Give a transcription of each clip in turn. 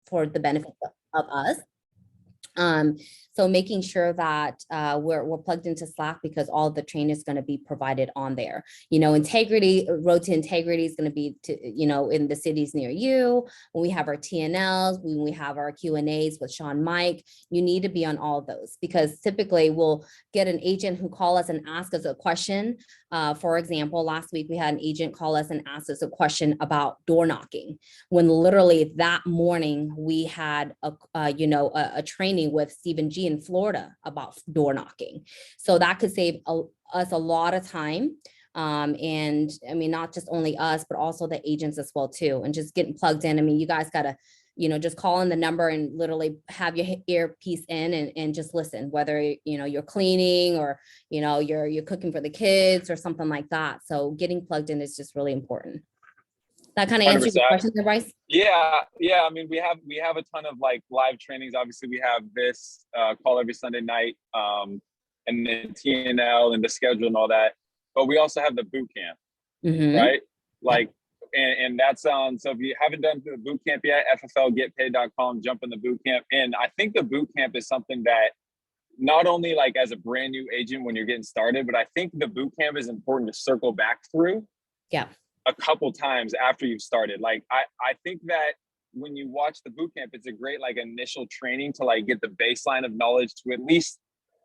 for the benefit of us. So making sure that we're plugged into Slack, because all the training is going to be provided on there. Integrity, road to integrity is going to be in the cities near you. When we have our TNLs, when we have our Q&As with Sean Mike, you need to be on all of those, because typically we'll get an agent who call us and ask us a question. For example, last week we had an agent call us and ask us a question about door knocking, when literally that morning we had a training with Stephen G in Florida about door knocking. So that could save us a lot of time. And I mean, not just only us, but also the agents as well too, and just getting plugged in. I mean, you guys gotta, just call in the number and literally have your earpiece in and just listen, whether, you're cleaning or, you're cooking for the kids or something like that. So getting plugged in is just really important. That kind of answers your question there, Bryce? Yeah. I mean, we have a ton of like live trainings. Obviously we have this call every Sunday night, and then TNL and the schedule and all that. But we also have the boot camp, right? Like, and that's so if you haven't done the boot camp yet, fflgetpaid.com, jump in the boot camp. And I think the boot camp is something that not only like as a brand new agent when you're getting started, but I think the boot camp is important to circle back through. Yeah. A couple times after you've started. Like, I think that when you watch the boot camp, it's a great like initial training to like get the baseline of knowledge to at least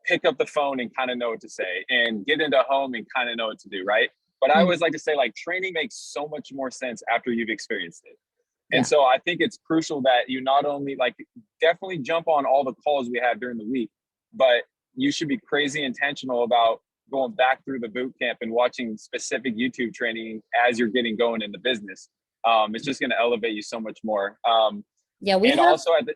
pick up the phone and kind of know what to say, and get into home and kind of know what to do, right? But I always like to say, like, training makes so much more sense after you've experienced it. And so I think it's crucial that you not only like definitely jump on all the calls we have during the week, but you should be crazy intentional about going back through the boot camp and watching specific YouTube training as you're getting going in the business. It's just going to elevate you so much more. Yeah, we also at the,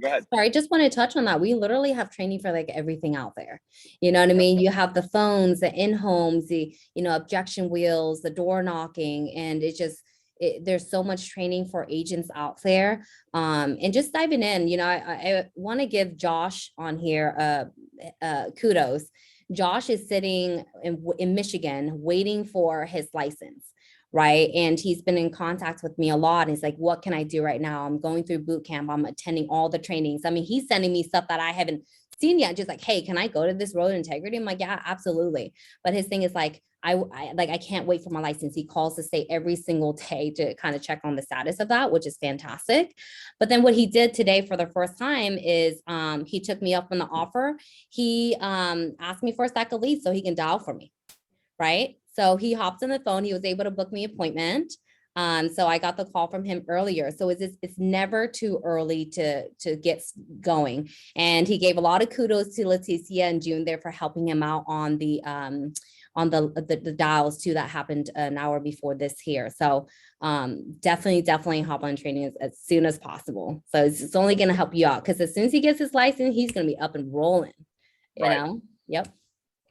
go ahead. Sorry, I just want to touch on that. We literally have training for like everything out there. You know what I mean? You have the phones, the in-homes, the, objection wheels, the door knocking, and there's so much training for agents out there. And just diving in, I want to give Josh on here kudos. Josh is sitting in Michigan waiting for his license, right? And he's been in contact with me a lot. He's like, what can I do right now? I'm going through boot camp. I'm attending all the trainings. I mean, he's sending me stuff that I haven't seen yet. Just like, hey, can I go to this road integrity? I'm like, yeah, absolutely. But his thing is like, I can't wait for my license. He calls to stay every single day to kind of check on the status of that, which is fantastic. But then what he did today for the first time is he took me up on the offer. He asked me for a stack of leads so he can dial for me, right? So he hopped on the phone. He was able to book me an appointment. So I got the call from him earlier. So it's never too early to get going. And he gave a lot of kudos to Leticia and June there for helping him out on the dials too, that happened an hour before this here. So definitely hop on training as soon as possible. So it's only going to help you out, because as soon as he gets his license, he's going to be up and rolling, you know? Yep.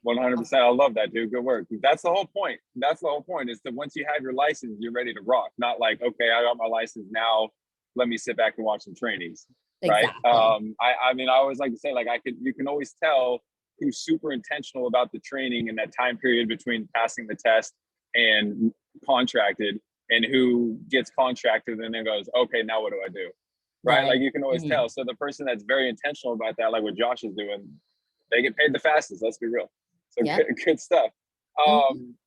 100%. I love that, dude. Good work. That's the whole point. Is that once you have your license, you're ready to rock. Not like, okay, I got my license now, let me sit back and watch some trainings. Exactly. Right. I mean, I always like to say, like, you can always tell who's super intentional about the training in that time period between passing the test and contracted, and who gets contracted and then goes, okay, now what do I do? Right. Like, you can always tell. So the person that's very intentional about that, like what Josh is doing, they get paid the fastest. Let's be real. So good stuff.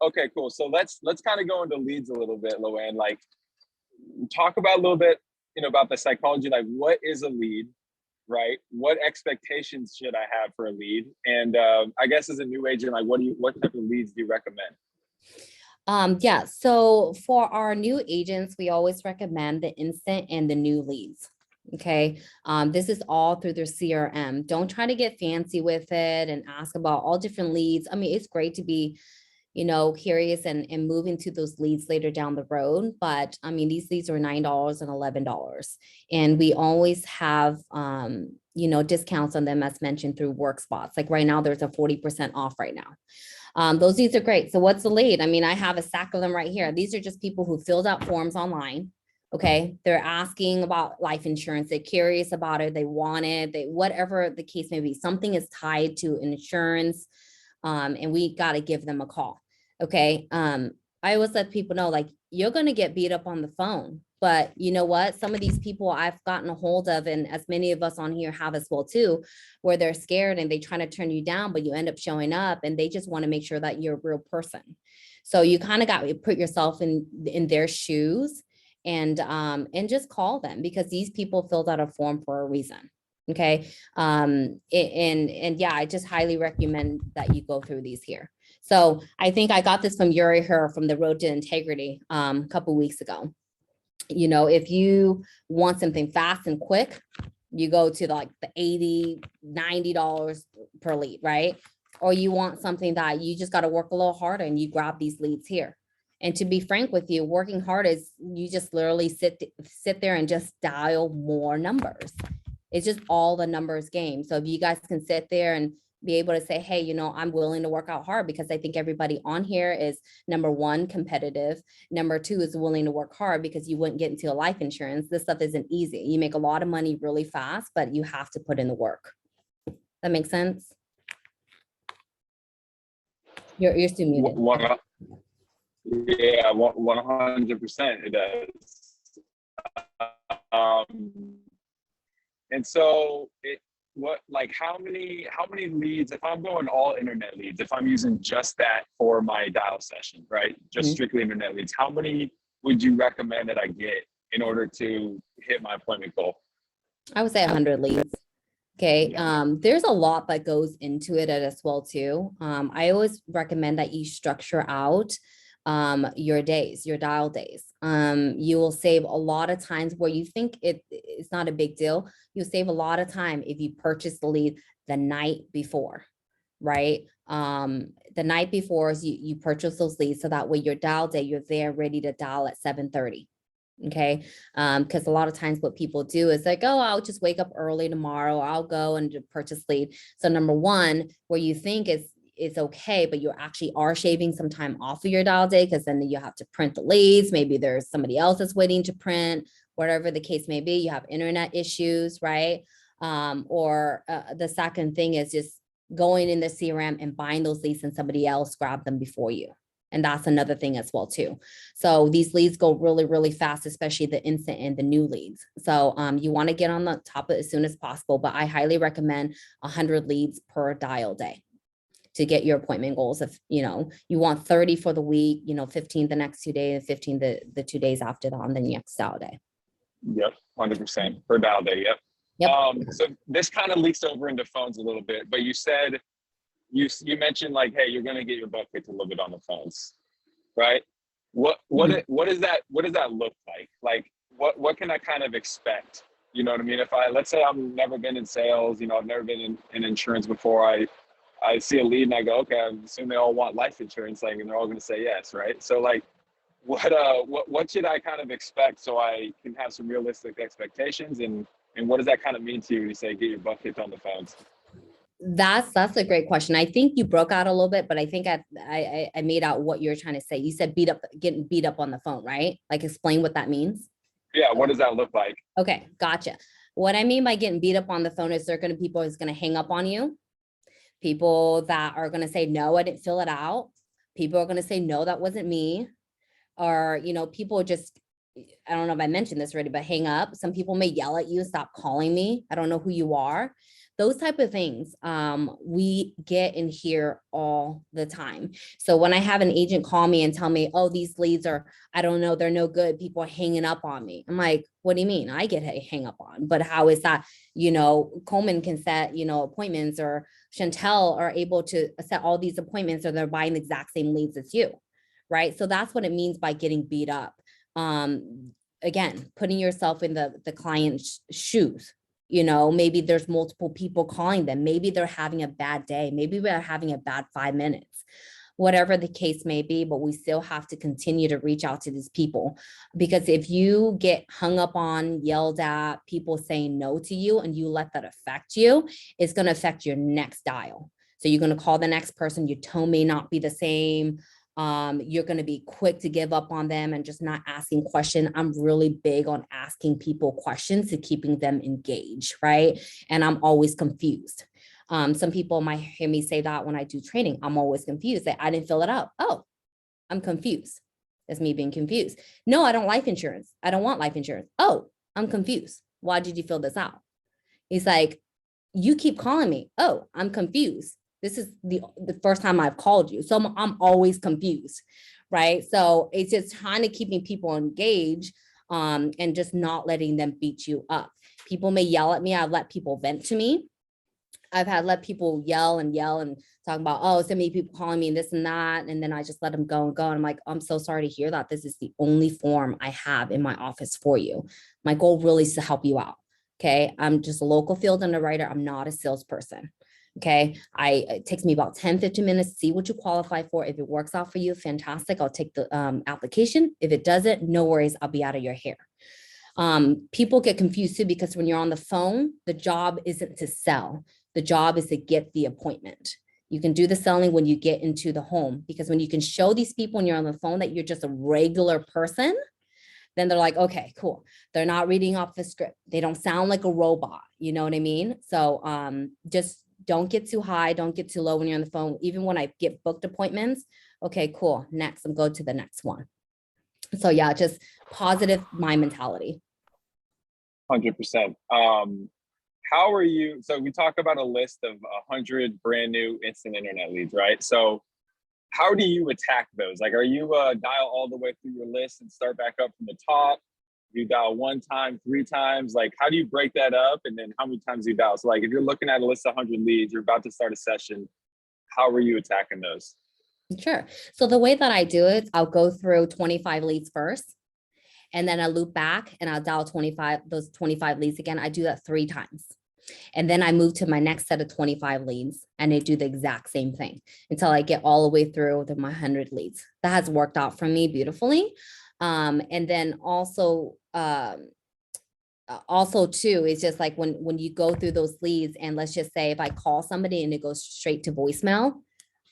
Okay, cool. So let's kind of go into leads a little bit, Loanne. Like, talk about a little bit, about the psychology. Like, what is a lead, right? What expectations should I have for a lead? And I guess as a new agent, like, what type of leads do you recommend? Yeah. So for our new agents, we always recommend the instant and the new leads. Okay. This is all through their CRM. Don't try to get fancy with it and ask about all different leads. I mean, it's great to be, curious and move into those leads later down the road. But I mean, these leads are $9 and $11. And we always have, discounts on them, as mentioned, through WorkSpots. Like right now, there's a 40% off right now. Those leads are great. So what's the lead? I mean, I have a stack of them right here. These are just people who filled out forms online. Okay. They're asking about life insurance. They're curious about it. They want it. Whatever the case may be, something is tied to insurance. And we got to give them a call. Okay. I always let people know, like, you're going to get beat up on the phone. But you know what? Some of these people I've gotten a hold of, and as many of us on here have as well too, where they're scared and they try to turn you down, but you end up showing up and they just want to make sure that you're a real person. So you kind of got to put yourself in their shoes and just call them, because these people filled out a form for a reason. Okay. And yeah, I just highly recommend that you go through these here. So I think I got this from Yuri Her from the Road to Integrity a couple weeks ago. You know, if you want something fast and quick, you go to like the $80, $90 per lead, right? Or you want something that you just got to work a little harder and you grab these leads here. And to be frank with you, working hard is you just literally sit there and just dial more numbers. It's just all the numbers game. So if you guys can sit there and be able to say, hey, you know, I'm willing to work out hard, because I think everybody on here is, number one, competitive. Number two is willing to work hard, because you wouldn't get into a life insurance. This stuff isn't easy. You make a lot of money really fast, but you have to put in the work. That makes sense? You're still muted. Yeah, 100% it does. And so how many leads, if I'm going all internet leads, if I'm using just that for my dial session, right? Just strictly internet leads, how many would you recommend that I get in order to hit my appointment goal? I would say 100 leads. Okay. There's a lot that goes into it as well too. I always recommend that you structure out your days, your dial days. You will save a lot of times where you think it's not a big deal. You'll save a lot of time if you purchase the lead the night before, right? The night before is you purchase those leads, so that way your dial day, you're there ready to dial at 7:30. Okay. Because a lot of times what people do is like, oh, I'll just wake up early tomorrow, I'll go and purchase lead. So number one, where you think it's okay, but you actually are shaving some time off of your dial day, because then you have to print the leads. Maybe there's somebody else that's waiting to print, whatever the case may be. You have internet issues, right? Or the second thing is just going in the CRM and buying those leads, and somebody else grab them before you. And that's another thing as well too. So these leads go really, really fast, especially the instant and the new leads. So you want to get on the top of it as soon as possible, but I highly recommend 100 leads per dial day to get your appointment goals. If you want 30 for the week, 15 the next 2 days, 15 the 2 days after that on the next dial day. Yep, 100% per dial day. Yep. So this kind of leaks over into phones a little bit, but you said, you mentioned like, hey, you're going to get your butt kicked a little bit on the phones, right? What does that look like? Like, what can I kind of expect? You know what I mean? Let's say I've never been in sales, I've never been in insurance before. I see a lead and I go, okay, I assume they all want life insurance, and they're all going to say yes, right? So like, what should I kind of expect so I can have some realistic expectations, and what does that kind of mean to you when you say get your butt kicked on the phones? That's a great question. I think you broke out a little bit, but I think I made out what you're trying to say. You said getting beat up on the phone, right? Like, explain what that means. Yeah, what does that look like? Okay, gotcha. What I mean by getting beat up on the phone is people who's going to hang up on you. People that are going to say, no, I didn't fill it out. People are going to say, no, that wasn't me. Or, people just, I don't know if I mentioned this already, but hang up. Some people may yell at you, stop calling me. I don't know who you are. Those type of things we get in here all the time. So when I have an agent call me and tell me, oh, these leads are, I don't know, they're no good, people are hanging up on me. I'm like, what do you mean? I get hang up on, but how is that? Coleman can set, appointments, or Chantel are able to set all these appointments, or they're buying the exact same leads as you, right? So that's what it means by getting beat up. Again, putting yourself in the client's shoes. Maybe there's multiple people calling them. Maybe they're having a bad day. Maybe they're having a bad 5 minutes, whatever the case may be, but we still have to continue to reach out to these people, because if you get hung up on, yelled at, people saying no to you, and you let that affect you, it's going to affect your next dial. So you're going to call the next person. Your tone may not be the same. You're going to be quick to give up on them and just not asking questions. I'm really big on asking people questions to keeping them engaged, right? And I'm always confused. Some people might hear me say that when I do training. I'm always confused. That I didn't fill it out. Oh, I'm confused. That's me being confused. No, I don't life insurance. I don't want life insurance. Oh, I'm confused. Why did you fill this out? He's like, you keep calling me. Oh, I'm confused. This is the first time I've called you. So I'm always confused, right? So it's just trying to keeping people engaged and just not letting them beat you up. People may yell at me. I've let people vent to me. I've had let people yell and talk about, oh, so many people calling me and this and that. And then I just let them go and go. And I'm like, I'm so sorry to hear that. This is the only form I have in my office for you. My goal really is to help you out. Okay. I'm just a local field underwriter. I'm not a salesperson. Okay. It takes me about 10, 15 minutes to see what you qualify for. If it works out for you, fantastic. I'll take the application. If it doesn't, no worries. I'll be out of your hair. People get confused too, because when you're on the phone, the job isn't to sell. The job is to get the appointment. You can do the selling when you get into the home, because when you can show these people when you're on the phone that you're just a regular person, then they're like, okay, cool. They're not reading off the script. They don't sound like a robot. You know what I mean? So just don't get too high. Don't get too low when you're on the phone. Even when I get booked appointments, okay, cool. Next, I'm going to the next one. So yeah, just positive mind mentality. 100%. How are you? So we talk about a list of 100 brand new instant internet leads, right? So how do you attack those? Like, are you dial all the way through your list and start back up from the top? You dial one time, 3 times? Like, how do you break that up? And then how many times do you dial? So like, if you're looking at a list of 100 leads, you're about to start a session, how are you attacking those? Sure. So the way that I do it, I'll go through 25 leads first, and then I loop back and I'll dial those 25 leads again. I do that 3 times. And then I move to my next set of 25 leads and I do the exact same thing until I get all the way through my 100 leads. That has worked out for me beautifully. And then also too, it's just like when you go through those leads, and let's just say if I call somebody and it goes straight to voicemail,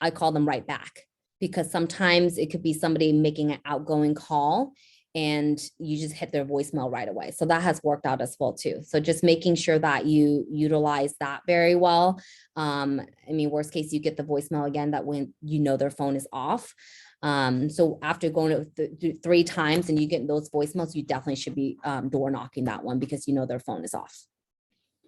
I call them right back, because sometimes it could be somebody making an outgoing call and you just hit their voicemail right away. So that has worked out as well too. So just making sure that you utilize that very well. I mean, worst case, you get the voicemail again, that when you know their phone is off. So after going to 3 times and you get those voicemails, you definitely should be door knocking that one, because you know their phone is off.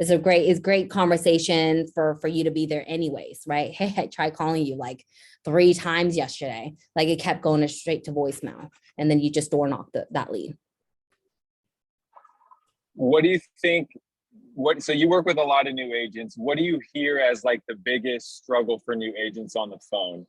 It's great conversation for you to be there anyways, right? Hey, I tried calling you like 3 times yesterday. Like, it kept going straight to voicemail, and then you just door knock that lead. What do you think? So you work with a lot of new agents. What do you hear as like the biggest struggle for new agents on the phone?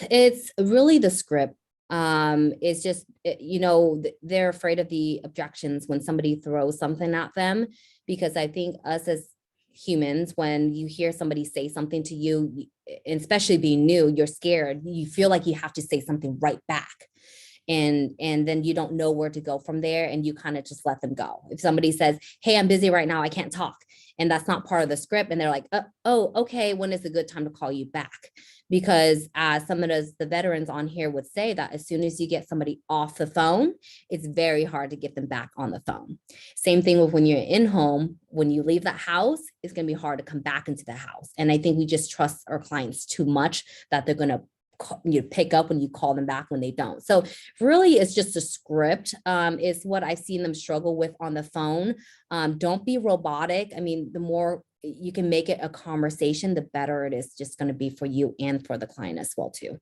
It's really the script. It's just, they're afraid of the objections when somebody throws something at them, because I think us as humans, when you hear somebody say something to you, especially being new, you're scared. You feel like you have to say something right back. And then you don't know where to go from there, and you kind of just let them go. If somebody says, hey, I'm busy right now, I can't talk, and that's not part of the script, and they're like, oh, okay, when is a good time to call you back? Because some of the veterans on here would say that as soon as you get somebody off the phone, it's very hard to get them back on the phone. Same thing with when you're in home. When you leave that house, it's going to be hard to come back into the house. And I think we just trust our clients too much that they're going to pick up when you call them back when they don't. So really, it's just a script is what I've seen them struggle with on the phone. Don't be robotic. I mean, the more you can make it a conversation, the better it is just going to be for you and for the client as well too.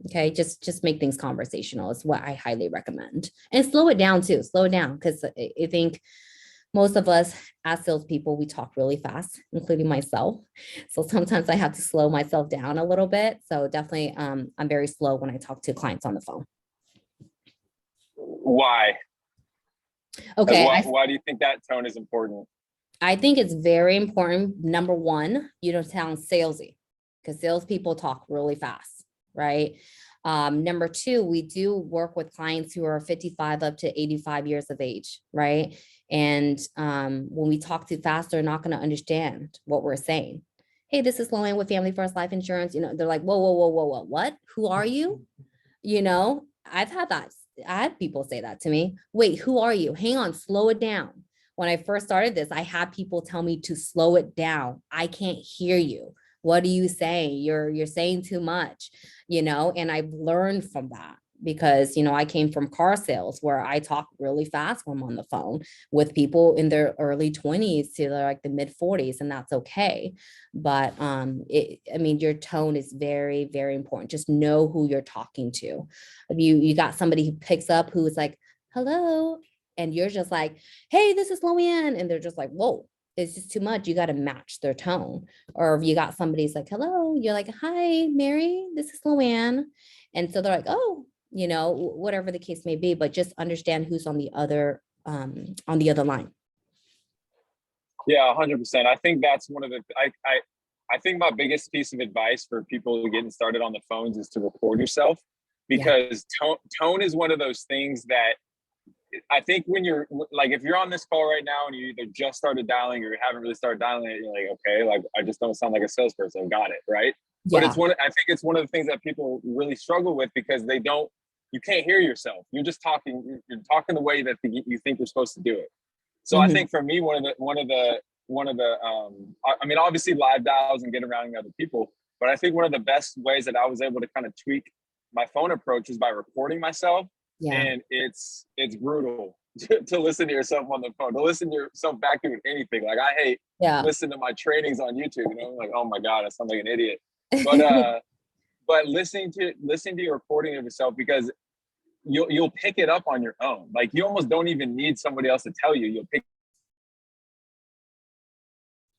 Okay, just make things conversational is what I highly recommend. And slow it down too. Slow it down, because I think most of us as salespeople, we talk really fast, including myself. So sometimes I have to slow myself down a little bit. So definitely, I'm very slow when I talk to clients on the phone. Why? Okay. Why do you think that tone is important? I think it's very important. Number one, you don't sound salesy, because salespeople talk really fast, right? Number two, we do work with clients who are 55 up to 85 years of age, right? And when we talk too fast, they're not going to understand what we're saying. Hey, this is Loan with Family First Life Insurance. They're like, whoa, what? Who are you? I've had that. I had people say that to me. Wait, who are you? Hang on, slow it down. When I first started this, I had people tell me to slow it down. I can't hear you. What are you saying? You're saying too much, and I've learned from that because, I came from car sales where I talk really fast when I'm on the phone with people in their early 20s to like the mid 40s, and that's okay. But your tone is very, very important. Just know who you're talking to. If you got somebody who picks up who is like, hello, and you're just like, hey, this is Loanne, and they're just like, whoa, it's just too much. You got to match their tone. Or if you got somebody's like, hello, you're like, hi, Mary, this is Loanne. And so they're like, oh, whatever the case may be, but just understand who's on the other line. Yeah, 100%. I think that's one of the, I think my biggest piece of advice for people getting started on the phones is to record yourself, because tone is one of those things that I think when you're like, if you're on this call right now and you either just started dialing or you haven't really started dialing it, you're like, okay, like I just don't sound like a salesperson. Got it. Right. Yeah. But I think it's one of the things that people really struggle with because you can't hear yourself. You're just talking, you're talking the way that you think you're supposed to do it. So I think for me, one of the, I mean, obviously live dials and get around other people, but I think one of the best ways that I was able to kind of tweak my phone approach is by recording myself. Yeah. And it's brutal to listen to yourself on the phone, to listen to yourself back doing anything. Like I hate listening to my trainings on YouTube, I'm like, oh my God, I sound like an idiot. But listening to your recording of yourself, because you'll pick it up on your own. Like you almost don't even need somebody else to tell you. You'll pick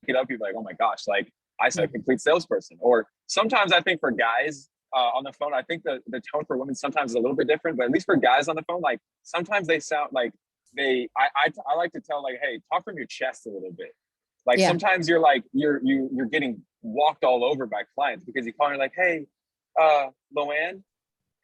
it up. You're like, oh my gosh, like I said, a complete salesperson. Or sometimes I think for guys on the phone, I think the tone for women sometimes is a little bit different, but at least for guys on the phone, like sometimes they sound like I like to tell like, hey, talk from your chest a little bit. Like sometimes you're like, you're getting walked all over by clients because you call me like, hey, Loanne,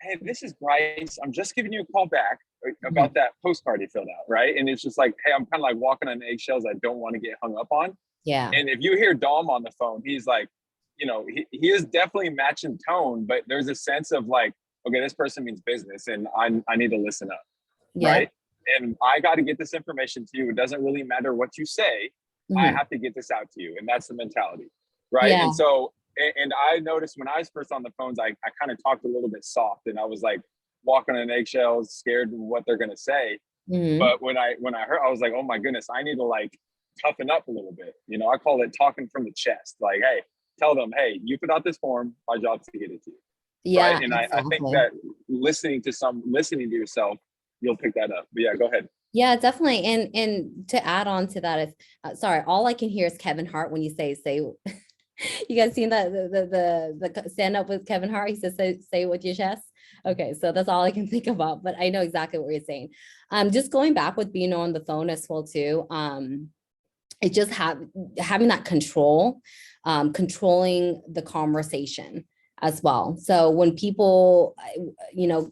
hey, this is Bryce. I'm just giving you a call back about that postcard you filled out, right? And it's just like, hey, I'm kind of like walking on eggshells I don't want to get hung up on. Yeah. And if you hear Dom on the phone, he's like, he is definitely matching tone, but there's a sense of like, okay, this person means business and I need to listen up, right? And I got to get this information to you. It doesn't really matter what you say. I have to get this out to you. And that's the mentality, right? Yeah. And so, and I noticed when I was first on the phones, I kind of talked a little bit soft and I was like walking on eggshells, scared of what they're going to say. But when I heard, I was like, oh my goodness, I need to like toughen up a little bit. I call it talking from the chest. Like, hey, tell them, hey, you put out this form, my job's to get it to you. Yeah. Right? And exactly. I think that listening to yourself, you'll pick that up. But yeah, go ahead. Yeah, definitely. And to add on to that is, sorry, all I can hear is Kevin Hart when you say, you guys seen that the stand up with Kevin Hart? He says, say with your chest. Okay, so that's all I can think about, but I know exactly what you're saying. Just going back with being on the phone as well too. It just having that control, controlling the conversation as well. So when people,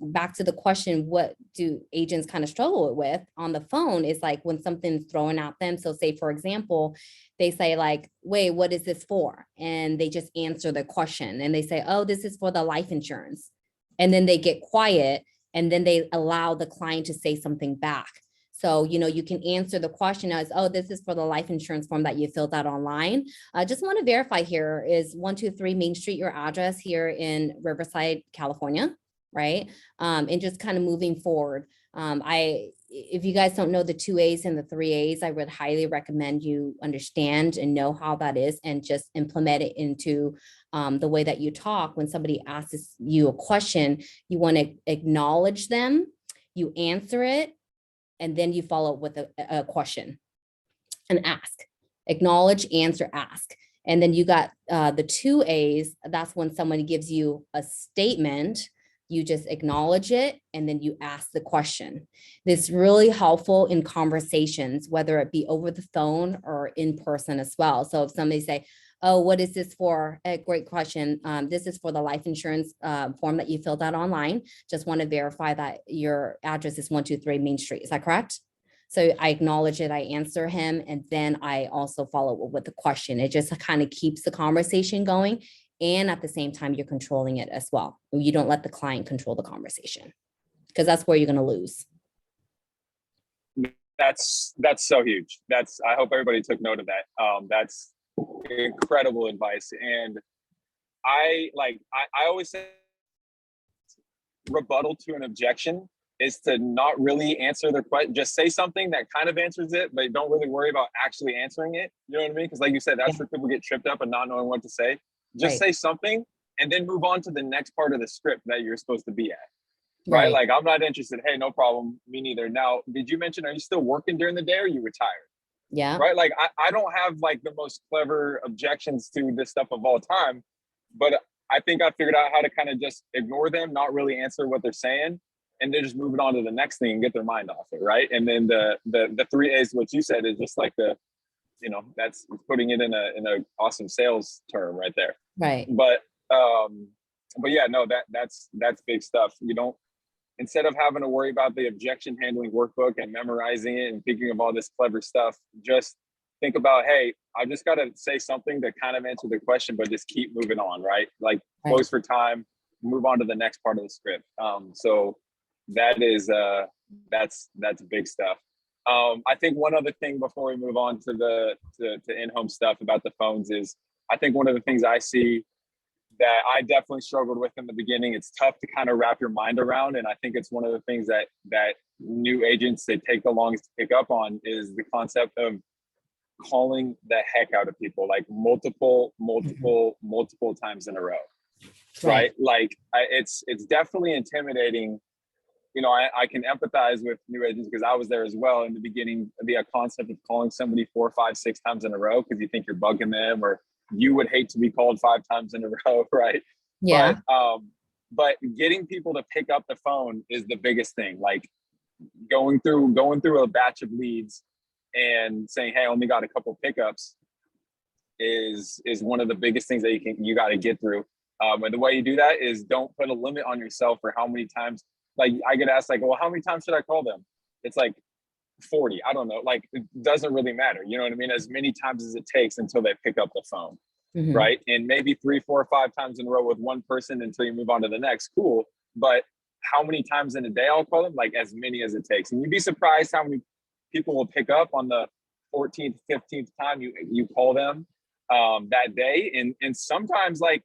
back to the question, what do agents kind of struggle with on the phone is like when something's thrown at them. So say, for example, they say like, wait, what is this for? And they just answer the question and they say, oh, this is for the life insurance. And then they get quiet and then they allow the client to say something back. So, you can answer the question as, oh, this is for the life insurance form that you filled out online. I just want to verify here is 123 Main Street, your address here in Riverside, California, right? And just kind of moving forward. If you guys don't know the 2 A's and the 3 A's, I would highly recommend you understand and know how that is and just implement it into the way that you talk. When somebody asks you a question, you want to acknowledge them, you answer it, and then you follow up with a question and ask, acknowledge, answer, ask. And then you got the 2 A's. That's when someone gives you a statement, you just acknowledge it, and then you ask the question. This is really helpful in conversations, whether it be over the phone or in person as well. So if somebody say, oh, what is this for? A great question. This is for the life insurance form that you filled out online. Just want to verify that your address is 123 Main Street. Is that correct? So I acknowledge it, I answer him, and then I also follow up with the question. It just kind of keeps the conversation going. And at the same time, you're controlling it as well. You don't let the client control the conversation because that's where you're going to lose. That's so huge. I hope everybody took note of that. That's incredible advice. And I always say rebuttal to an objection is to not really answer the question. Just say something that kind of answers it, but don't really worry about actually answering it. You know what I mean? Because like you said, that's where people get tripped up and not knowing what to say. Just say something and then move on to the next part of the script that you're supposed to be at. Right? Like, I'm not interested. Hey, no problem. Me neither. Now, did you mention, are you still working during the day or are you retired? Yeah. Right? Like, I don't have like the most clever objections to this stuff of all time, but I think I figured out how to kind of just ignore them, not really answer what they're saying, and then just move it on to the next thing and get their mind off it, right? And then the 3 A's, what you said, is just like that's putting it in a awesome sales term right there. Right. But yeah, no, that's big stuff. You don't, instead of having to worry about the objection handling workbook and memorizing it and thinking of all this clever stuff, just think about, hey, I just got to say something to kind of answer the question, but just keep moving on, right? Like, close for time, move on to the next part of the script. So that is that's big stuff. I think one other thing before we move on to the in-home stuff about the phones is, I think one of the things I see that I definitely struggled with in the beginning, it's tough to kind of wrap your mind around. And I think it's one of the things that new agents, they take the longest to pick up on, is the concept of calling the heck out of people, like multiple times in a row. Right? Like, it's definitely intimidating. You know, I can empathize with new agents because I was there as well in the beginning. The concept of calling somebody 4, 5, 6 times in a row because you think you're bugging them, or you would hate to be called 5 times in a row, right? Yeah. But getting people to pick up the phone is the biggest thing. Like, going through a batch of leads and saying, hey, I only got a couple pickups is one of the biggest things that you got to get through. And the way you do that is, don't put a limit on yourself for how many times. Like, I get asked, like, well, how many times should I call them? It's like 40. I don't know. Like, it doesn't really matter. You know what I mean? As many times as it takes until they pick up the phone. Right? And maybe 3, 4, 5 times in a row with one person until you move on to the next. Cool. But how many times in a day I'll call them? Like, as many as it takes. And you'd be surprised how many people will pick up on the 14th, 15th time you call them that day. And sometimes, like,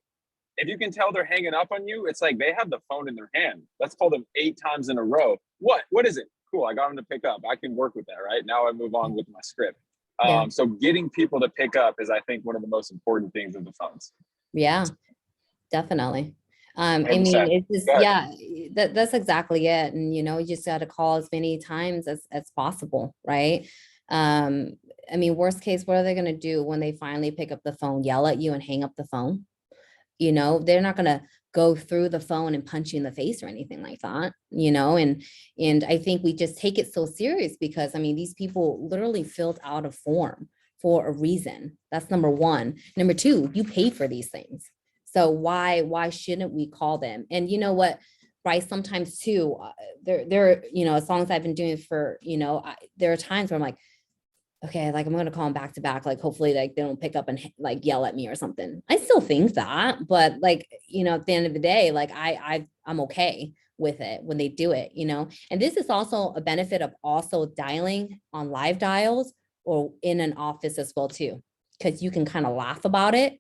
if you can tell they're hanging up on you, it's like they have the phone in their hand. Let's call them 8 times in a row. What is it? Cool, I got them to pick up. I can work with that, right? Now I move on with my script. So getting people to pick up is, I think, one of the most important things of the phones. Yeah, definitely. I mean, 100%. it's just, that's exactly it. And, you know, you just got to call as many times as possible, right? I mean, worst case, what are they going to do when they finally pick up the phone? Yell at you and hang up the phone? You know, they're not going to go through the phone and punch you in the face or anything like that, you know? And I think we just take it so serious because, I mean, these people literally filled out a form for a reason. That's number one. Number two, you pay for these things. So why shouldn't we call them? And you know what, Bryce, sometimes too, there, you know, as long as I've been doing it for, you know, there are times where I'm like, okay, like, I'm going to call them back to back. Like, hopefully, like, they don't pick up and like yell at me or something. I still think that, but like, you know, at the end of the day, like, I'm okay with it when they do it, you know? And this is also a benefit of also dialing on live dials or in an office as well too, because you can kind of laugh about it,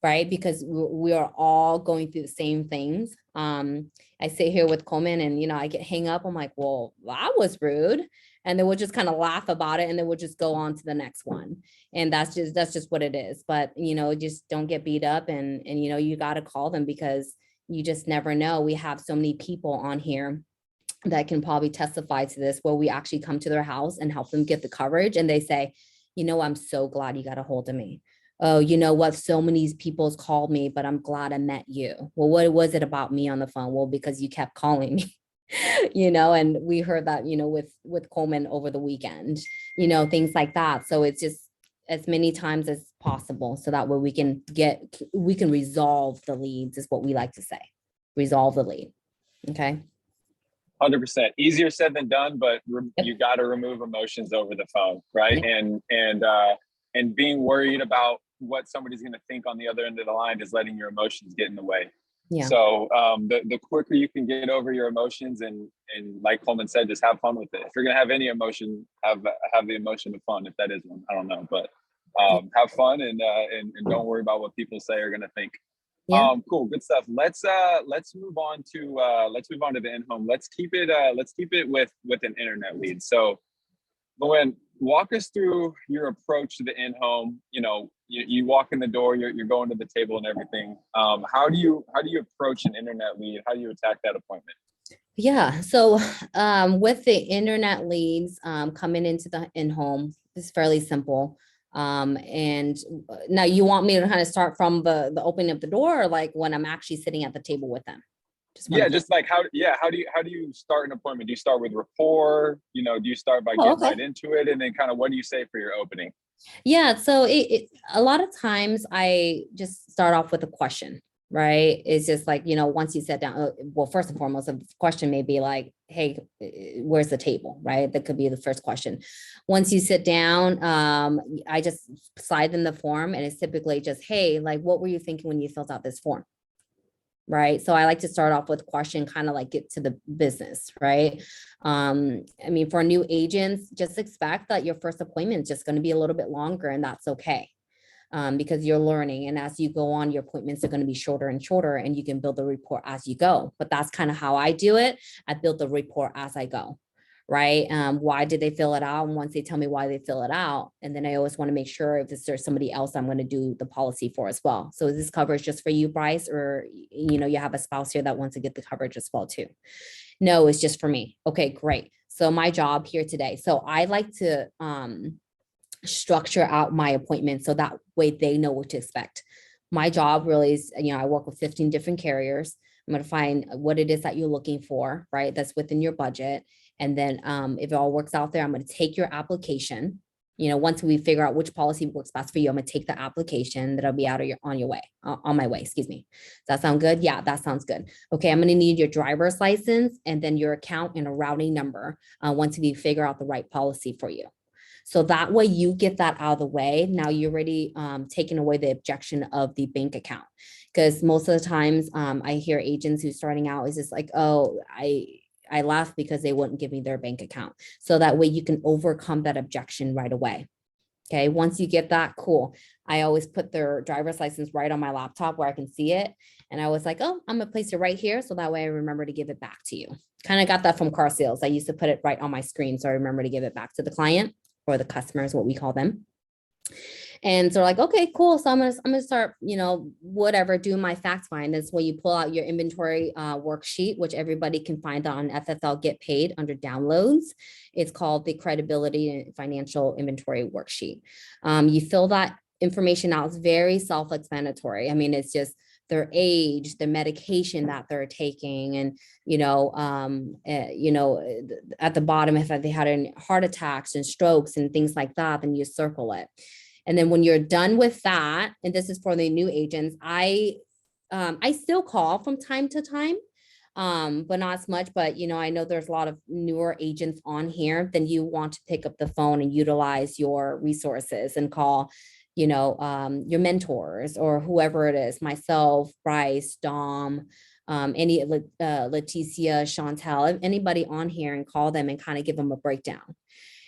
right? Because we are all going through the same things. I sit here with Coleman and, you know, I get hang up. I'm like, well, that was rude. And then we'll just kind of laugh about it. And then we'll just go on to the next one. And that's just what it is. But, you know, just don't get beat up and, you know, you got to call them because you just never know. We have so many people on here that can probably testify to this, where we actually come to their house and help them get the coverage. And they say, you know, I'm so glad you got a hold of me. Oh, you know what? So many people's called me, but I'm glad I met you. Well, what was it about me on the phone? Well, because you kept calling me, you know, and we heard that, you know, with Coleman over the weekend, you know, things like that. So it's just as many times as possible. So that way we can resolve the leads, is what we like to say. Resolve the lead. Okay. 100%. Easier said than done, but you got to remove emotions over the phone, right? Yep. And being worried about what somebody's going to think on the other end of the line is letting your emotions get in the way. Yeah. So the quicker you can get over your emotions and like Coleman said, just have fun with it. If you're going to have any emotion, have the emotion of fun, if that is one. I don't know, but have fun and don't worry about what people say or going to think. Yeah. Cool, good stuff. Let's move on to the in-home. Let's keep it with an internet lead. So Luann, walk us through your approach to the in-home. You walk in the door, you're going to the table and everything. How do you approach an internet lead? How do you attack that appointment? Yeah. So with the internet leads coming into the in-home, it's fairly simple. And now you want me to kind of start from the opening of the door, or like when I'm actually sitting at the table with them? Just want Yeah, to get. just like how do you start an appointment? Do you start with rapport? Do you start by Oh, getting okay. right into it, and then kind of what do you say for your opening? Yeah, so a lot of times I just start off with a question, right? It's just like, once you sit down, well, first and foremost, the question may be like, hey, where's the table, right? That could be the first question. Once you sit down, I just slide them the form, and it's typically just, hey, like, what were you thinking when you filled out this form? Right. So I like to start off with a question, kind of like get to the business, right? I mean, for new agents, just expect that your first appointment is just going to be a little bit longer, and that's okay. Because you're learning, and as you go on, your appointments are going to be shorter and shorter, and you can build the rapport as you go. But that's kind of how I do it. I build the rapport as I go, right? Why did they fill it out? And once they tell me why they fill it out, and then I always want to make sure if there's somebody else I'm going to do the policy for as well. So is this coverage just for you, Bryce, or you have a spouse here that wants to get the coverage as well too? No, it's just for me. Okay, great. So my job here today. So I like to structure out my appointment so that way they know what to expect. My job really is, I work with 15 different carriers. I'm going to find what it is that you're looking for, right? That's within your budget. And then if it all works out there, I'm going to take your application. Once we figure out which policy works best for you, I'm going to take the application that'll be out of on your way, on my way, excuse me. Does that sound good? Yeah, that sounds good. Okay, I'm going to need your driver's license and then your account and a routing number once we figure out the right policy for you. So that way you get that out of the way. Now you're already taking away the objection of the bank account. Because most of the times I hear agents who's starting out is just like, oh, I left because they wouldn't give me their bank account. So that way you can overcome that objection right away. Okay, once you get that, cool. I always put their driver's license right on my laptop where I can see it. And I was like, oh, I'm gonna place it right here. So that way I remember to give it back to you. Kind of got that from car sales. I used to put it right on my screen. So I remember to give it back to the client, or the customers, what we call them. And so like, okay, cool. So I'm gonna start, whatever, doing my fact find. That's when you pull out your inventory worksheet, which everybody can find on FFL Get Paid under downloads. It's called the Credibility and Financial Inventory Worksheet. You fill that information out. It's very self-explanatory. I mean, it's just their age, the medication that they're taking, and at the bottom, if they had any heart attacks and strokes and things like that, then you circle it. And then when you're done with that, and this is for the new agents, I still call from time to time, but not as much. But I know there's a lot of newer agents on here. Then you want to pick up the phone and utilize your resources and call, your mentors or whoever it is, myself, Bryce, Dom, Leticia, Chantel, anybody on here, and call them and kind of give them a breakdown.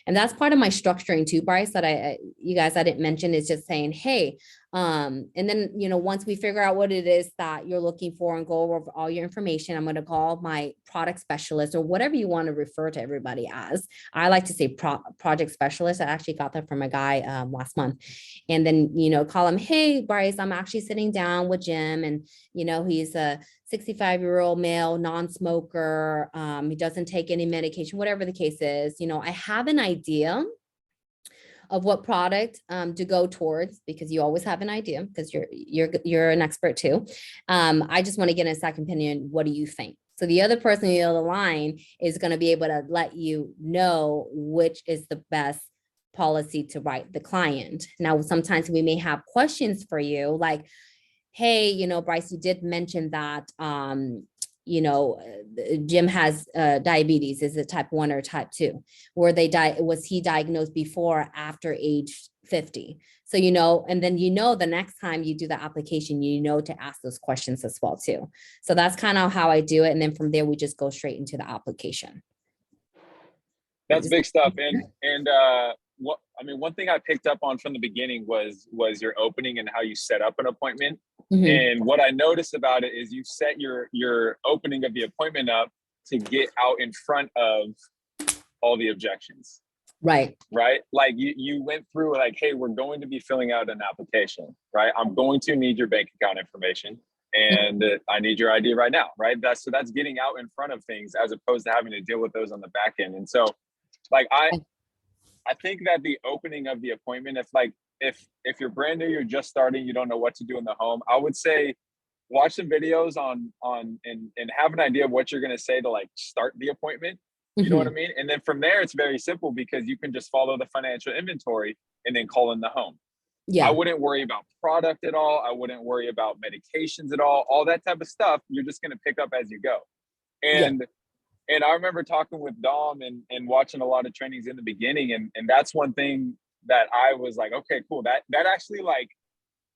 And that's part of my structuring too, Bryce, that you guys, I didn't mention, is just saying, hey, and then, once we figure out what it is that you're looking for and go over all your information, I'm going to call my product specialist, or whatever you want to refer to everybody as. I like to say project specialist. I actually got that from a guy last month. And then, call him, hey, Bryce, I'm actually sitting down with Jim, and, he's a 65-year-old male, non-smoker. He doesn't take any medication, whatever the case is. I have an idea of what product to go towards, because you always have an idea, because you're an expert too. I just want to get a second opinion. What do you think? So the other person on the other line is going to be able to let you know which is the best policy to write the client. Now, sometimes we may have questions for you, like, hey, Bryce, you did mention that, Jim has diabetes. Is it type 1 or type 2? Was he diagnosed before or after age 50? So, and then, the next time you do the application, to ask those questions as well too. So that's kind of how I do it. And then from there, we just go straight into the application. That's big stuff. And one thing I picked up on from the beginning was your opening and how you set up an appointment. Mhm. And what I noticed about it is you set your opening of the appointment up to get out in front of all the objections, Right. right? Like you went through like, hey, we're going to be filling out an application, right? I'm going to need your bank account information and I need your ID right now, right? That's getting out in front of things as opposed to having to deal with those on the back end. And so like I think that the opening of the appointment, if you're brand new, you're just starting, you don't know what to do in the home, I would say watch some videos and have an idea of what you're going to say to like start the appointment. You know what I Mhm. mean? And then from there, it's very simple because you can just follow the financial inventory and then call in the home. I Yeah. wouldn't worry about product at all. I wouldn't worry about medications at all that type of stuff. You're just going to pick up as you go. Yeah. And I remember talking with Dom and watching a lot of trainings in the beginning. And that's one thing that I was like, okay, cool. That actually like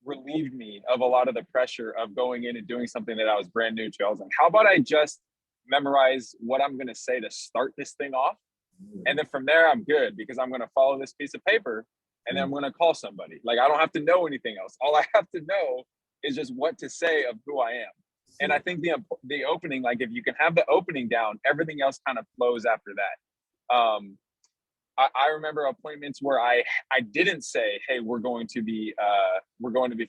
relieved me of a lot of the pressure of going in and doing something that I was brand new to. I was like, how about I just memorize what I'm going to say to start this thing off? And then from there, I'm good because I'm going to follow this piece of paper and then I'm going to call somebody. Like, I don't have to know anything else. All I have to know is just what to say of who I am. And I think the opening, like if you can have the opening down, everything else kind of flows after that. I remember appointments where I didn't say, hey, we're going to be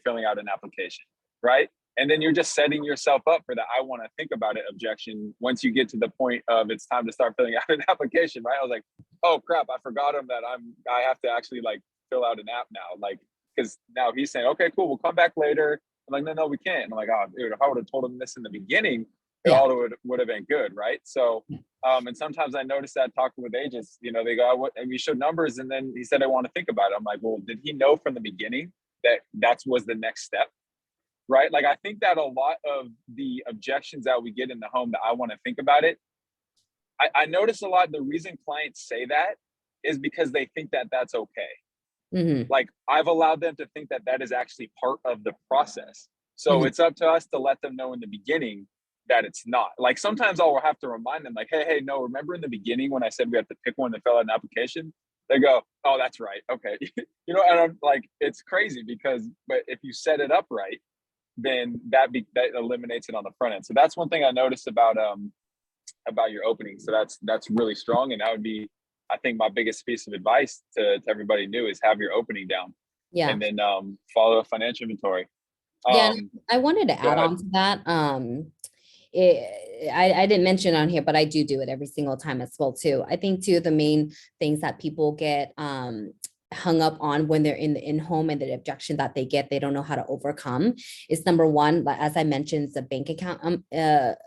filling out an application, right? And then you're just setting yourself up for that I want to think about it objection once you get to the point of it's time to start filling out an application, right? I was like, oh crap, I forgot him that I have to actually like fill out an app now. Like, because now he's saying, okay, cool, we'll come back later. I'm like, no, we can't. And I'm like, oh, dude, if I would have told him this in the beginning, it Yeah. all would have been good, right? So and sometimes I notice that talking with agents, you know, they go, what, and we showed numbers, and then he said, I want to think about it. I'm like, well, did he know from the beginning that was the next step, right? Like, I think that a lot of the objections that we get in the home that I want to think about it, I notice a lot. The reason clients say that is because they think that that's okay. Mhm. Like, I've allowed them to think that that is actually part of the process. So Mhm. it's up to us to let them know in the beginning that it's not. Like, sometimes I'll have to remind them, like, hey, no, remember in the beginning when I said we have to pick one to fill out an application? They go, oh, that's right. Okay. You know, and I'm like, it's crazy but if you set it up right, then that eliminates it on the front end. So that's one thing I noticed about your opening. So that's really strong. And that would be, I think, my biggest piece of advice to everybody new is have your opening down Yeah. and then follow a financial inventory. Yeah. And I wanted to Go add ahead. on to that. I didn't mention on here, but I do it every single time as well too. I think too, the main things that people get hung up on when they're in the in-home and the objection that they get, they don't know how to overcome is number one, as I mentioned, the bank account, the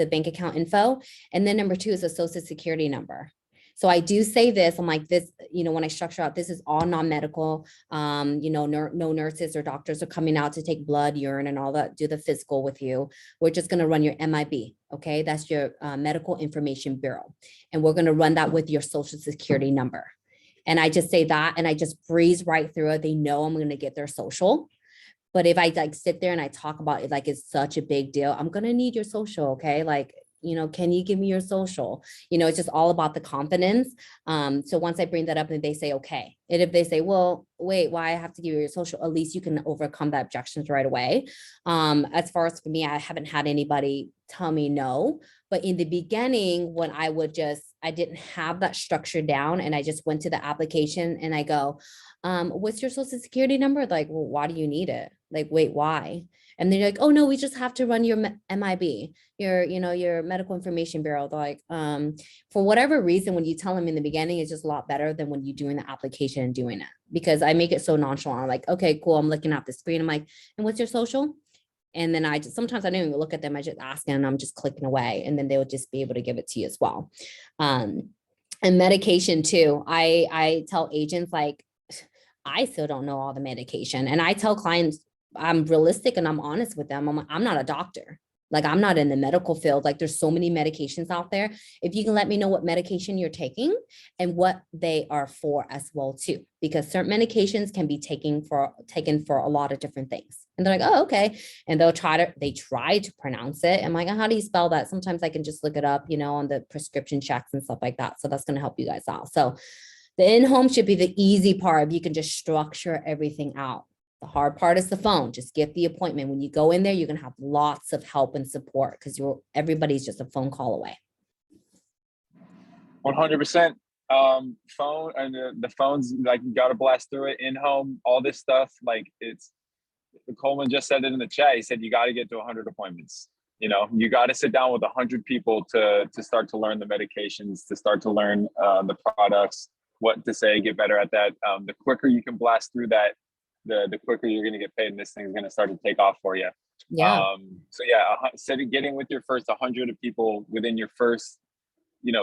bank account info. And then number two is a social security number. So I do say this, I'm like this, you know, when I structure out, this is all non-medical, you know, no nurses or doctors are coming out to take blood, urine and all that, do the physical with you. We're just going to run your MIB. Okay. That's your medical information bureau. And we're going to run that with your social security number. And I just say that, and I just breeze right through it. They know I'm going to get their social. But if I like sit there and I talk about it, like it's such a big deal, I'm going to need your social. Okay. Like, you know, can you give me your social? You know, it's just all about the confidence. So once I bring that up and they say, okay. And if they say, well, wait, why I have to give you your social, at least you can overcome the objections right away. As far as for me, I haven't had anybody tell me no. But in the beginning, when I didn't have that structure down and I just went to the application and I go, what's your social security number? Like, well, why do you need it? Like, wait, why? And they're like, oh no, we just have to run your MIB, your medical information bureau. They're like, for whatever reason, when you tell them in the beginning, it's just a lot better than when you're doing the application and doing it, because I make it so nonchalant. I'm like, okay, cool. I'm looking at the screen. I'm like, and what's your social? And then sometimes I don't even look at them. I just ask and I'm just clicking away, and then they would just be able to give it to you as well. And medication too. I tell agents, like, I still don't know all the medication. And I tell clients, I'm realistic and I'm honest with them. I'm not a doctor. Like, I'm not in the medical field. Like, there's so many medications out there. If you can let me know what medication you're taking and what they are for as well too, because certain medications can be taken for a lot of different things. And they're like, oh, okay. And they try to pronounce it. I'm like, how do you spell that? Sometimes I can just look it up, you know, on the prescription checks and stuff like that. So that's going to help you guys out. So the in-home should be the easy part if you can just structure everything out. The hard part is the phone. Just get the appointment. When you go in there, you're going to have lots of help and support because everybody's just a phone call away. 100%. Phone and the phones, like, you got to blast through it. In home, all this stuff, like, it's Coleman just said it in the chat. He said you got to get to 100 appointments. You know, you got to sit down with 100 people to start to learn the medications, to start to learn the products, what to say, get better at that. The quicker you can blast through that, the quicker you're going to get paid, and this thing's going to start to take off for you. Yeah. So yeah, getting with your first 100 of people within your first,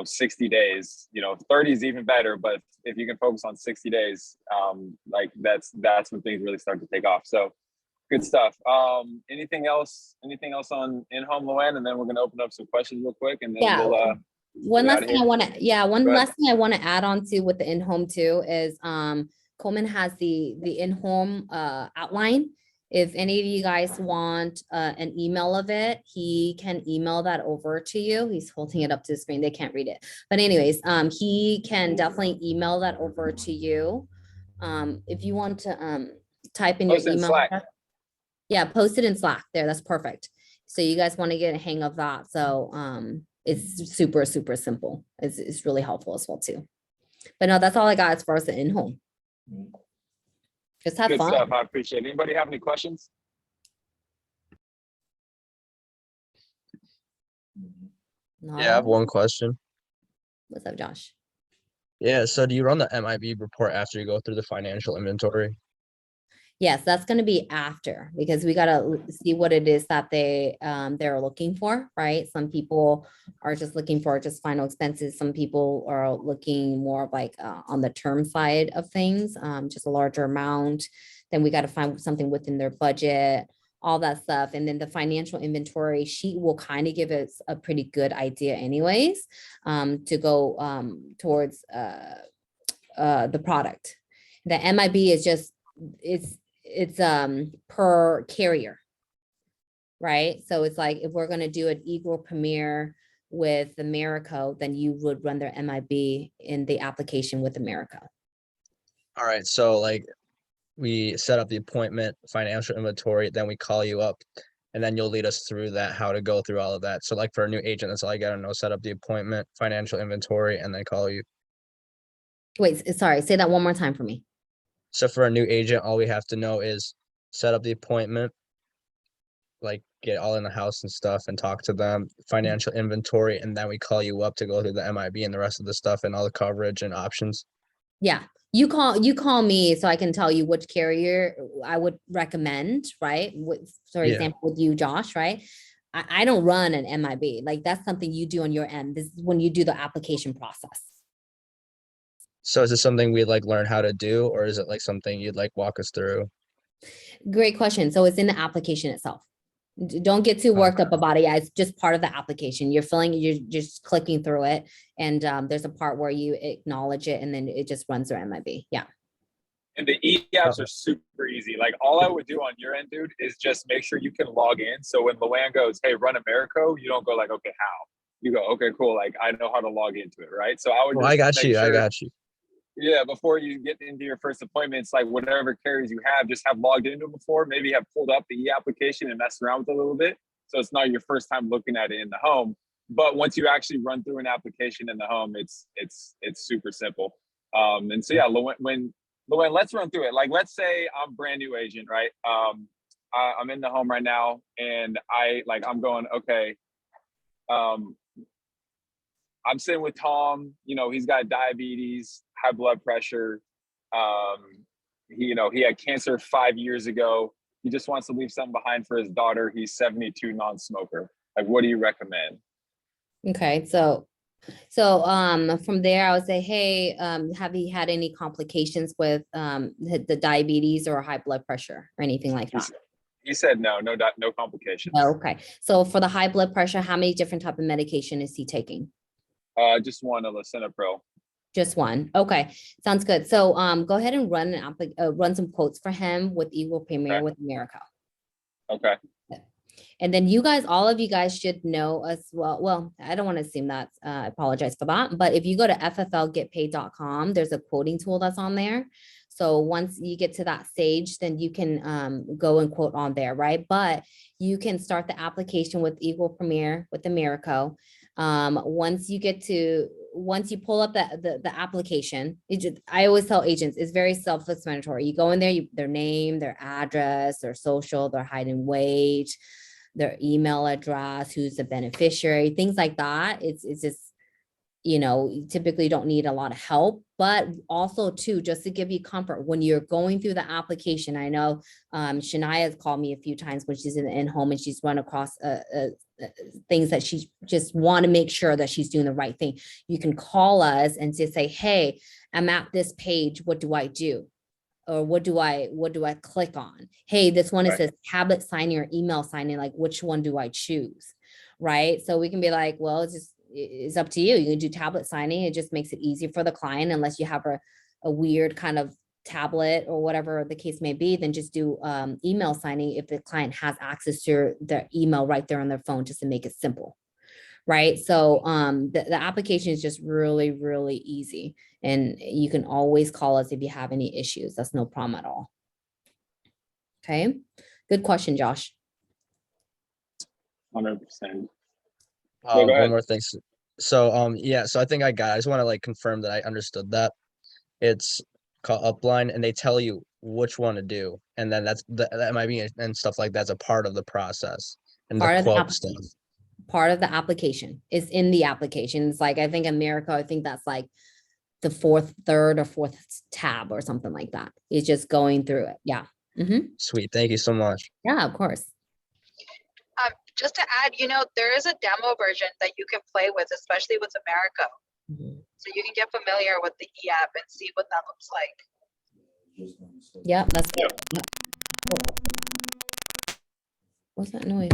60 days, 30 is even better, but if you can focus on 60 days, like that's when things really start to take off. So good stuff. Anything else on in-home, Luann? And then we're going to open up some questions real quick, and then we'll one last thing I want to add on to with the in-home too is Coleman has the in-home outline. If any of you guys want an email of it, he can email that over to you. He's holding it up to the screen. They can't read it. But anyways, he can definitely email that over to you. If you want to type in your email. Yeah, post it in Slack there. That's perfect. So you guys want to get a hang of that. So it's super, super simple. It's really helpful as well too. But no, that's all I got as far as the in-home. Just have good fun. stuff. I appreciate it. Anybody have any questions? Yeah, I have one question. What's up, Josh? Yeah, so do you run the MIB report after you go through the financial inventory? Yes, that's going to be after, because we got to see what it is that they're looking for, right? Some people are just looking for just final expenses. Some people are looking more like on the term side of things, just a larger amount. Then we got to find something within their budget, all that stuff. And then the financial inventory sheet will kind of give us a pretty good idea anyways, to go towards the product. The MIB is just, it's per carrier, right? So it's like, if we're going to do an Eagle Premier with Americo, then you would run their MIB in the application with Americo. All right, so like we set up the appointment, financial inventory, then we call you up, and then you'll lead us through that, how to go through all of that. So like for a new agent, that's all I gotta know: set up the appointment, financial inventory, and then call you. Wait, sorry, say that one more time for me. So for a new agent, all we have to know is set up the appointment, like get all in the house and stuff and talk to them, financial inventory, and then we call you up to go through the MIB and the rest of the stuff and all the coverage and options. Yeah, you call me so I can tell you which carrier I would recommend, right? For example, with you, Josh, right? I don't run an MIB. Like, that's something you do on your end. This is when you do the application process. So is this something we'd like learn how to do, or is it like something you'd like walk us through? Great question. So it's in the application itself. Don't get too worked up about it. Yeah, it's just part of the application. You're just clicking through it. And there's a part where you acknowledge it, and then it just runs their MIB. Yeah. And the e-apps are super easy. Like, all I would do on your end, dude, is just make sure you can log in. So when Luann goes, hey, run Americo, you don't go like, okay, how? You go, okay, cool. Like, I know how to log into it, right? So I would I got you. Yeah, before you get into your first appointments, like whatever carriers you have, just have logged into them before, maybe have pulled up the e-application and messed around with it a little bit. So it's not your first time looking at it in the home. But once you actually run through an application in the home, it's super simple. And so yeah, Luann, let's run through it. Like, let's say I'm brand new agent, right? I'm in the home right now, and I'm going, okay, I'm sitting with Tom, he's got diabetes, high blood pressure. He had cancer 5 years ago. He just wants to leave something behind for his daughter. He's 72, non-smoker. Like, what do you recommend? Okay. So from there, I would say, hey, have you had any complications with the diabetes or high blood pressure or anything like that? He said no complications. Okay. So for the high blood pressure, how many different type of medication is he taking? Just one, a lisinopril. Just one. Okay, sounds good. So go ahead and run some quotes for him with Eagle Premier with Americo. Okay. And then all of you guys should know as well. Well, I don't want to assume that. I apologize for that. But if you go to fflgetpaid.com, there's a quoting tool that's on there. So once you get to that stage, then you can go and quote on there, right? But you can start the application with Eagle Premier with Americo. Once you pull up the application, I always tell agents, it's very self-explanatory. You go in there, their name, their address, their social, their height and weight, their email address, who's the beneficiary, things like that. It's just, you typically don't need a lot of help, but also too, just to give you comfort when you're going through the application. I know Shania's called me a few times when she's in the in-home and she's run across things that she just want to make sure that she's doing the right thing. You can call us and just say, hey, I'm at this page. What do I do? Or what do I click on? Hey, this one, it says tablet signing or email signing, like which one do I choose? Right. So we can be like, well, it's up to you. You can do tablet signing. It just makes it easier for the client, unless you have a weird kind of tablet or whatever the case may be, then just do email signing if the client has access to their email right there on their phone, just to make it simple. Right. So the application is just really, really easy. And you can always call us if you have any issues. That's no problem at all. Okay. Good question, Josh. 100%. One more thing. So yeah, so I think I just want to like confirm that I understood that. It's called upline, and they tell you which one to do, and then that might be, and stuff like that's a part of the process and the quote stuff. Part of the application is in the application. It's like, I think America, I think that's like the third or fourth tab or something like that. It's just going through it. Yeah. Sweet. Thank you so much. Yeah, of course. Just to add, there is a demo version that you can play with, especially with America. So you can get familiar with the e-app and see what that looks like. Yeah, that's good. Yep. What's that noise?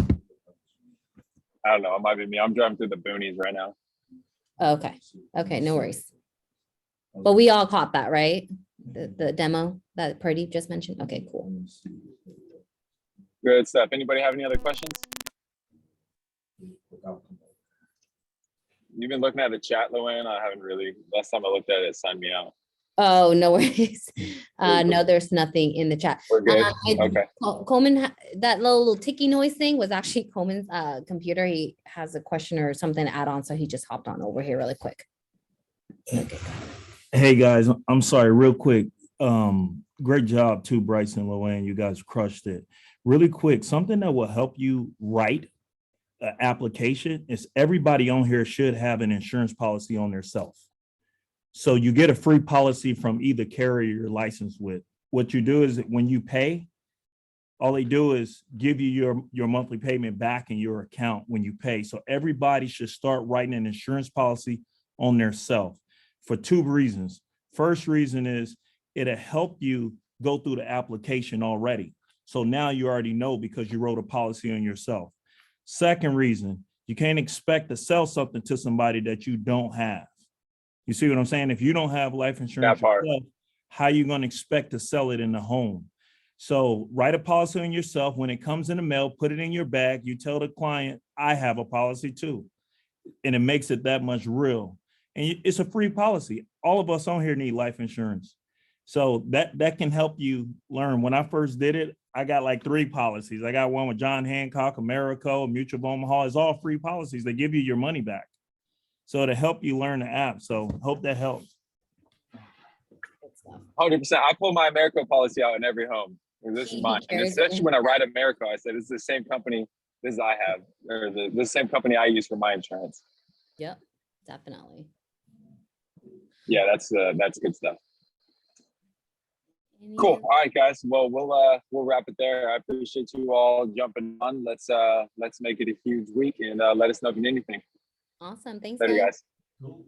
I don't know. It might be me. I'm driving through the boonies right now. Okay. Okay. No worries. But we all caught that, right? The demo that Purdy just mentioned. Okay, cool. Good stuff. Anybody have any other questions? You've been looking at the chat, Luann? I haven't really. Last time I looked at it signed me out. Oh, no worries. No, there's nothing in the chat. We're good. Okay. Coleman, that little ticky noise thing was actually Coleman's computer. He has a question or something to add on, so he just hopped on over here really quick. Okay. Hey guys, I'm sorry, real quick. Great job too, Bryce and Luann. You guys crushed it. Really quick, something that will help you write an application is everybody on here should have an insurance policy on their self. So you get a free policy from either carrier you're licensed with. What you do is when you pay, all they do is give you your monthly payment back in your account when you pay. So everybody should start writing an insurance policy on their self for two reasons. First reason is it'll help you go through the application already. So now you already know because you wrote a policy on yourself. Second reason, you can't expect to sell something to somebody that you don't have. You see what I'm saying? If you don't have life insurance yourself, how are you going to expect to sell it in the home? So write a policy on yourself. When it comes in the mail, put it in your bag. You tell the client, I have a policy too. And it makes it that much real. And it's a free policy. All of us on here need life insurance. So that can help you learn. When I first did it, I got like 3 policies. I got one with John Hancock, Americo, Mutual of Omaha. It's all free policies. They give you your money back. So to help you learn the app. So hope that helps. 100%. I pull my Americo policy out in every home. This is mine. And especially when I write Americo, I said, it's the same company this I have, or the same company I use for my insurance. Yep, definitely. Yeah, that's good stuff. Cool. All right, guys. Well, we'll wrap it there. I appreciate you all jumping on. Let's make it a huge week, and let us know if you need anything. Awesome. Thanks, Later, guys. Cool.